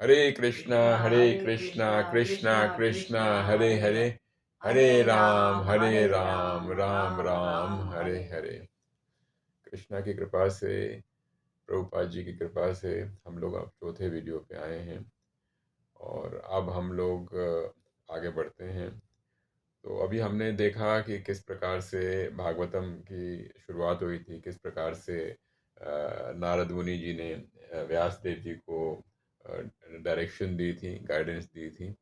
हरे हरे कृष्णा कृष्णा कृष्णा कृष्णा कृष्णा कृष्णा हरे हरे हरे, हरे, हरे हरे राम राम राम राम राम राम हरे हरे हरे। हरे। कृष्णा की कृपा से, प्रभुपाद जी की कृपा से हम लोग अब चौथे वीडियो पे आए हैं और अब हम लोग आगे बढ़ते हैं। तो अभी हमने देखा कि किस प्रकार से भागवतम की शुरुआत हुई थी, किस प्रकार से नारद मुनि जी ने व्यास देव जी को डायरेक्शन दी थी, गाइडेंस दी थी।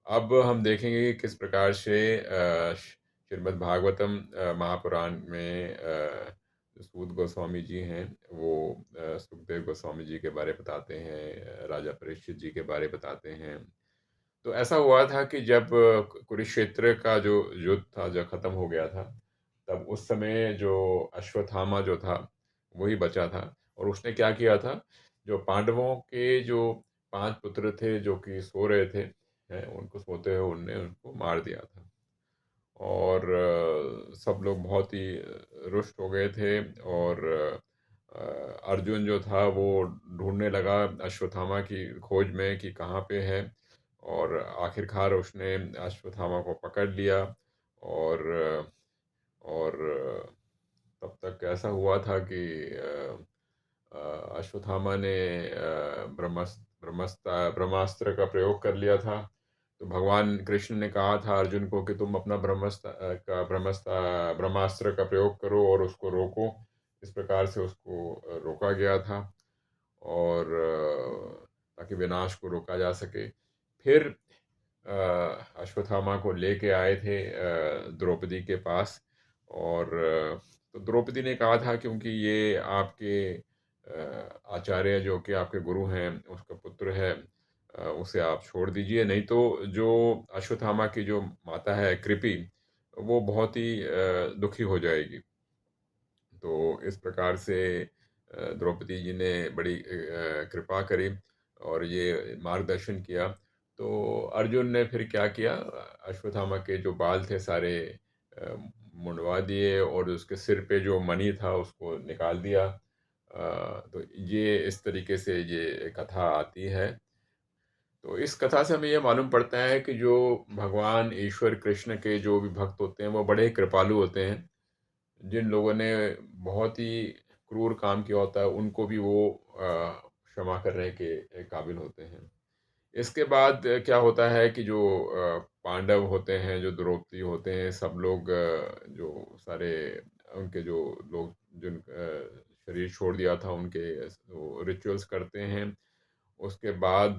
अब हम देखेंगे कि किस प्रकार से श्रीमद् भागवतम महापुराण में जो सूत गोस्वामी जी हैं वो सुखदेव गोस्वामी जी के बारे बताते हैं, राजा परीक्षित जी के बारे बताते हैं। तो ऐसा हुआ था कि जब कुरुक्षेत्र का जो युद्ध था, जब खत्म हो गया था, तब उस समय जो अश्वत्थामा जो था वही बचा था। और उसने क्या किया था, जो पांडवों के जो 5 पुत्र थे जो कि सो रहे थे, उनको सोते हुए उनने उनको मार दिया था। और सब लोग बहुत ही रुष्ट हो गए थे। और अर्जुन जो था वो ढूंढने लगा अश्वत्थामा की खोज में कि कहाँ पे है। और आखिरकार उसने अश्वत्थामा को पकड़ लिया। और और तब तक ऐसा हुआ था कि अश्वत्थामा ने ब्रह्मास्त्र का प्रयोग कर लिया था। तो भगवान कृष्ण ने कहा था अर्जुन को कि तुम अपना ब्रह्मास्त्र का प्रयोग करो और उसको रोको। इस प्रकार से उसको रोका गया था। और ताकि विनाश को रोका जा सके। फिर अश्वत्थामा को लेके आए थे द्रौपदी के पास। और तो द्रौपदी ने कहा था क्योंकि ये आपके आचार्य जो कि आपके गुरु हैं उसका पुत्र है, उसे आप छोड़ दीजिए, नहीं तो जो अश्वत्थामा की जो माता है कृपि, वो बहुत ही दुखी हो जाएगी। तो इस प्रकार से द्रौपदी जी ने बड़ी कृपा करी और ये मार्गदर्शन किया। तो अर्जुन ने फिर क्या किया, अश्वत्थामा के जो बाल थे सारे अ, मुंडवा दिए और उसके सिर पे जो मणि था उसको निकाल दिया। तो ये इस तरीके से ये कथा आती है। तो इस कथा से हमें ये मालूम पड़ता है कि जो भगवान ईश्वर कृष्ण के जो भी भक्त होते हैं वो बड़े कृपालु होते हैं। जिन लोगों ने बहुत ही क्रूर काम किया होता है उनको भी वो क्षमा करने के काबिल होते हैं। इसके बाद क्या होता है कि जो पांडव होते हैं, जो द्रौपदी होते हैं, सब लोग जो सारे उनके जो लोग जिन शरीर छोड़ दिया था उनके रिचुअल्स करते हैं। उसके बाद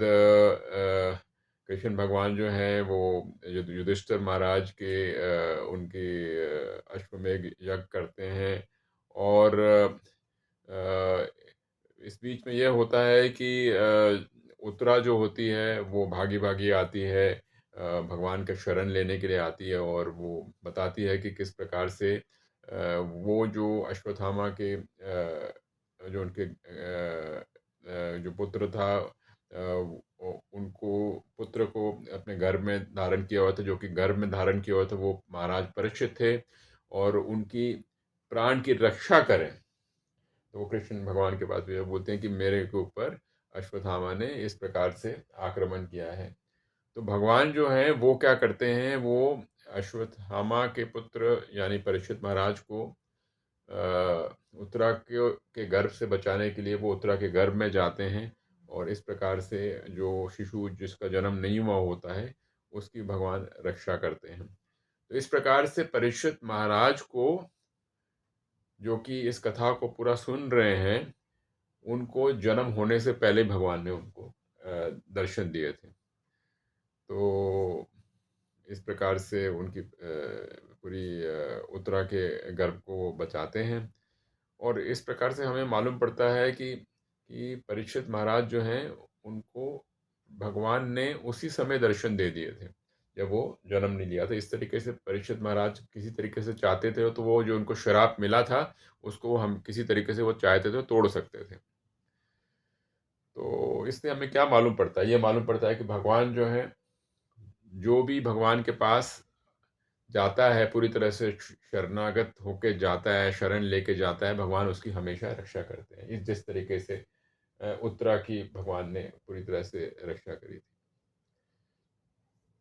कृष्ण भगवान जो हैं वो युधिष्ठिर महाराज के उनके अश्वमेध यज्ञ करते हैं। और इस बीच में यह होता है कि उत्तरा जो होती है वो भागी भागी आती है, भगवान का शरण लेने के लिए आती है और वो बताती है कि किस प्रकार से वो जो अश्वत्थामा के जो उनके जो पुत्र था, उनको पुत्र को अपने घर में धारण किया हुआ था, जो कि गर्भ में धारण किया हुआ था वो महाराज परीक्षित थे। और उनकी प्राण की रक्षा करें, तो वो कृष्ण भगवान के पास भी बोलते हैं कि मेरे के ऊपर अश्वत्थामा ने इस प्रकार से आक्रमण किया है। तो भगवान जो हैं वो क्या करते हैं, वो अश्वत्थामा के पुत्र यानी परीक्षित महाराज को उत्तरा के गर्भ से बचाने के लिए वो उत्तरा के गर्भ में जाते हैं। और इस प्रकार से जो शिशु जिसका जन्म नहीं हुआ होता है उसकी भगवान रक्षा करते हैं। तो इस प्रकार से परीक्षित महाराज को, जो कि इस कथा को पूरा सुन रहे हैं, उनको जन्म होने से पहले भगवान ने उनको दर्शन दिए थे। तो इस प्रकार से उनकी पूरी उत्तरा के गर्भ को बचाते हैं। और इस प्रकार से हमें मालूम पड़ता है कि परीक्षित महाराज जो हैं उनको भगवान ने उसी समय दर्शन दे दिए थे जब वो जन्म नहीं लिया था। इस तरीके से परीक्षित महाराज किसी तरीके से चाहते थे तो वो जो उनको श्राप मिला था उसको हम किसी तरीके से वो चाहते थे तोड़ सकते थे। तो इससे हमें क्या मालूम पड़ता है, ये मालूम पड़ता है कि भगवान जो है, जो भी भगवान के पास जाता है पूरी तरह से शरणागत होके जाता है, शरण लेके जाता है, भगवान उसकी हमेशा रक्षा करते हैं। इस जिस तरीके से उत्तरा की भगवान ने पूरी तरह से रक्षा करी थी।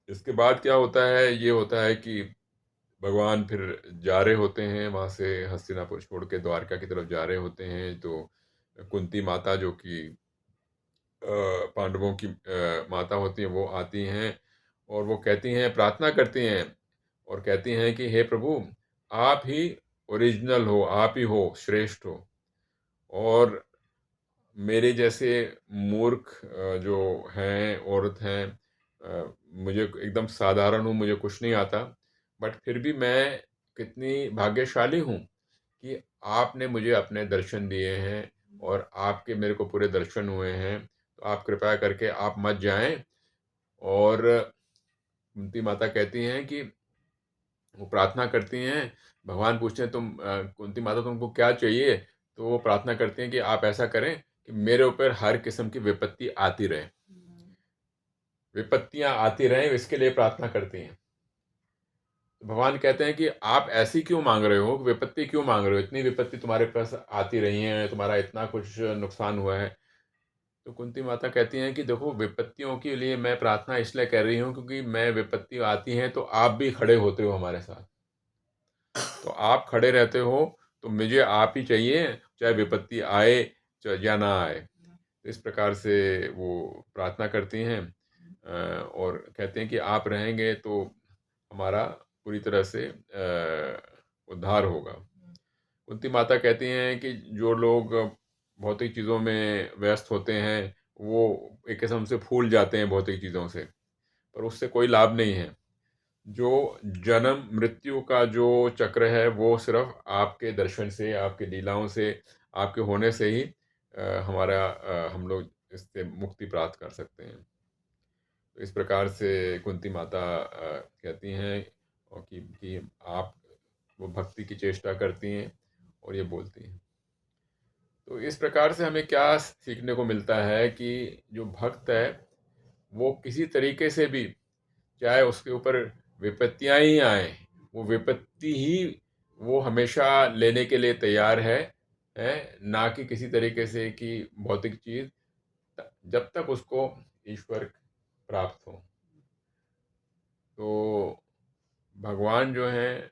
इसके बाद क्या होता है, ये होता है कि भगवान फिर जा रहे होते हैं वहाँ से, हस्तिनापुर छोड़ के द्वारका की तरफ जा रहे होते हैं, तो कुंती माता जो कि पांडवों की माता होती हैं, वो आती हैं और वो कहती हैं, प्रार्थना करती हैं और कहती हैं कि हे प्रभु, आप ही ओरिजिनल हो, आप ही हो, श्रेष्ठ हो, और मेरे जैसे मूर्ख जो हैं, औरत हैं, मुझे एकदम साधारण हूँ, मुझे कुछ नहीं आता, बट फिर भी मैं कितनी भाग्यशाली हूँ कि आपने मुझे अपने दर्शन दिए हैं और आपके मेरे को पूरे दर्शन हुए हैं। तो आप कृपया करके आप मत जाएँ। और कुंती माता कहती हैं कि वो प्रार्थना करती हैं, भगवान पूछते हैं कुंती माता तुमको क्या चाहिए? तो वो प्रार्थना करती हैं कि आप ऐसा करें कि मेरे ऊपर हर किस्म की विपत्ति आती रहे। विपत्तियाँ आती रहें, इसके लिए प्रार्थना करती हैं। तो भगवान कहते हैं कि आप ऐसी क्यों माँग रहे हो? विपत्ति क्यों माँग रहे हो? इतनी विपत्ति तुम्हारे पास आती रही हैं, तुम्हारा इतना कुछ नुकसान हुआ है। तो कुंती माता कहती हैं कि देखो, विपत्तियों के लिए मैं प्रार्थना इसलिए कर रही हूँ क्योंकि मैं विपत्ति आती हैं तो आप भी खड़े होते हो हमारे साथ। तो आप खड़े रहते हो, तो मुझे आप ही चाहिए, चाहे विपत्ति आए या ना आए। तो इस प्रकार से वो प्रार्थना करती हैं और कहते हैं कि आप रहेंगे तो हमारा पूरी तरह से उद्धार होगा। कुंती माता कहती हैं कि जो लोग भौतिक चीज़ों में व्यस्त होते हैं, वो एक किस्म से फूल जाते हैं भौतिक चीज़ों से, पर उससे कोई लाभ नहीं है। जो जन्म मृत्यु का जो चक्र है, वो सिर्फ आपके दर्शन से, आपकी लीलाओं से, आपके होने से ही हम लोग इससे मुक्ति प्राप्त कर सकते हैं। तो इस प्रकार से कुंती माता कहती हैं और कि आप वो भक्ति की चेष्टा करती हैं और ये बोलती हैं। तो इस प्रकार से हमें क्या सीखने को मिलता है कि जो भक्त है, वो किसी तरीके से भी, चाहे उसके ऊपर विपत्तियां ही आए, वो विपत्ति ही वो हमेशा लेने के लिए तैयार है ना कि किसी तरीके से कि भौतिक चीज, जब तक उसको ईश्वर प्राप्त हो। तो भगवान जो हैं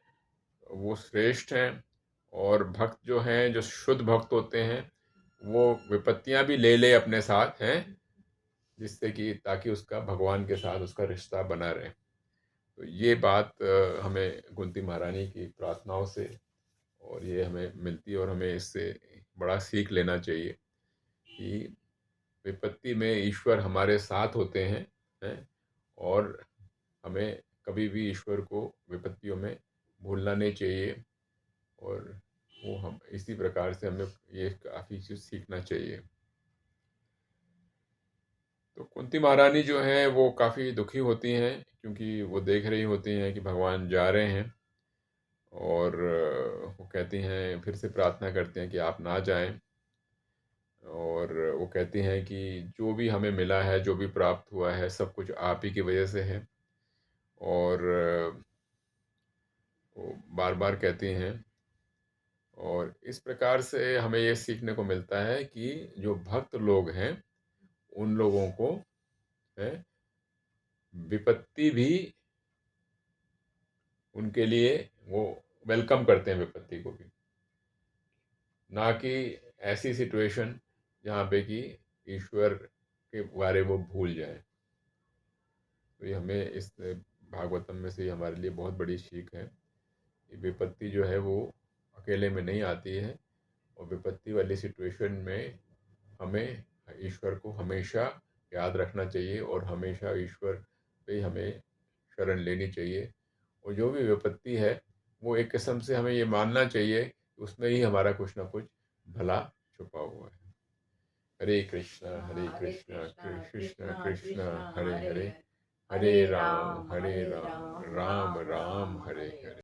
वो श्रेष्ठ हैं, और भक्त जो हैं, जो शुद्ध भक्त होते हैं, वो विपत्तियां भी ले ले अपने साथ हैं, जिससे कि ताकि उसका भगवान के साथ उसका रिश्ता बना रहे। तो ये बात हमें कुंती महारानी की प्रार्थनाओं से और ये हमें मिलती है, और हमें इससे बड़ा सीख लेना चाहिए कि विपत्ति में ईश्वर हमारे साथ होते हैं, और हमें कभी भी ईश्वर को विपत्तियों में भूलना नहीं चाहिए। और वो हम इसी प्रकार से हमें ये काफ़ी चीज़ सीखना चाहिए। तो कुंती महारानी जो है वो काफ़ी दुखी होती हैं, क्योंकि वो देख रही होती हैं कि भगवान जा रहे हैं, और वो कहती हैं, फिर से प्रार्थना करते हैं कि आप ना जाएं। और वो कहती हैं कि जो भी हमें मिला है, जो भी प्राप्त हुआ है, सब कुछ आप ही की वजह से है। और वो बार बार कहती हैं, और इस प्रकार से हमें ये सीखने को मिलता है कि जो भक्त लोग हैं, उन लोगों को है विपत्ति भी उनके लिए वो वेलकम करते हैं, विपत्ति को भी, ना कि ऐसी सिचुएशन जहाँ पे कि ईश्वर के बारे वो भूल जाए। तो ये हमें इस भागवतम में से हमारे लिए बहुत बड़ी सीख है कि विपत्ति जो है वो अकेले में नहीं आती है, और विपत्ति वाली सिचुएशन में हमें ईश्वर को हमेशा याद रखना चाहिए, और हमेशा ईश्वर पे हमें शरण लेनी चाहिए। और जो भी विपत्ति है, वो एक किस्म से हमें ये मानना चाहिए कि उसमें ही हमारा कुछ ना कुछ भला छुपा हुआ है। हरे कृष्णा कृष्ण कृष्ण कृष्ण कृष्ण कृष्ण हरे हरे हरे, हरे हरे राम राम हरे राम राम राम राम हरे हरे हरे।